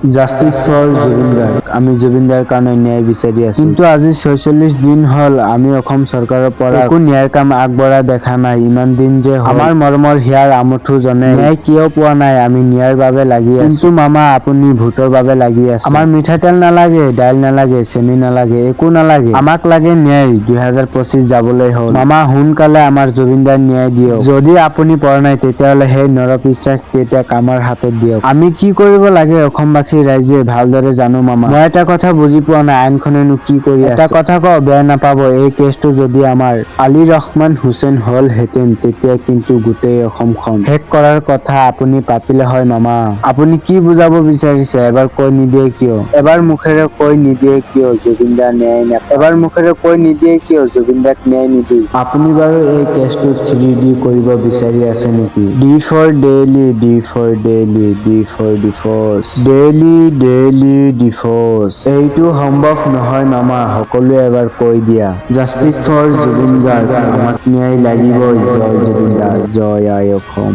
জাষ্টিস for Zubeen Garg. আমি জুবিন দাৰ কাৰণে ন্যায় বিচাৰি আছো, কিন্তু আজি 46 দিন হল আমি অসম চৰকাৰৰ পৰা একো ন্যায়ৰ কাম আগবঢ়া দেখা নাই। ইমান দিন যে হ'ল আমাৰ মৰমৰ হিয়াৰ আমঠু জনে ন্যায় কিয় পোৱা নাই? আমি ন্যায়ৰ বাবে লাগি আছো, কিন্তু মামা আপুনি ভোটৰ বাবে লাগি আছে। আমাৰ মিঠাতেল নালাগে, দাইল নালাগে, চেনি নালাগে, একো নালাগে, আমাক লাগে ন্যায়। 2025 যাবলৈ হ'ল, মামা সোনকালে আমাৰ জুবিন দাৰ ন্যায় দিয়ক। যদি আপুনি পৰা নাই তেতিয়াহলে সেই নৰপিশ্বাস কেইটাক আমাৰ হাতত দিয়ক। আমি কি কৰিব লাগে অসমবাসী ৰাইজে ভালদৰে জানো মামা। মই এটা কথা বুজি পোৱা নাই, আইনখনেনো কি কৰি আছে? এটা কথা কওঁ, বেয়া নাপাব, এই কেছটো যদি আমাৰ আলী ৰহমান হুছেইন হলহেঁতেন তেতিয়া কিন্তু গোটেই অসমখন শেষ কৰাৰ কথা আপুনি পাতিলে হয় মামা। আপুনি কি বুজাব বিচাৰিছে এবাৰ কৈ নিদিয়ে কিয়? এবাৰ মুখেৰে কৈ নিদিয়ে কিয় জুবিন দা ন্যায় নাপায়? এবাৰ মুখেৰে কৈ নিদিয়ে কিয় জুবিন দাক ন্যায় নিদিওঁ? আপুনি বাৰু এই কেছটোত 3D কৰিব বিচাৰি আছে নেকি? D for daily, D for daily, D for divorce, daily daily divorce. এইটো সম্ভৱ নহয় মামা, সকলোৱে এবাৰ কৈ দিয়া, জাষ্টিস ফৰ জুবিন গাৰ্গ, আমাক ন্যায় লাগিবই। জয় জুবিন দা, জয় আই অসম।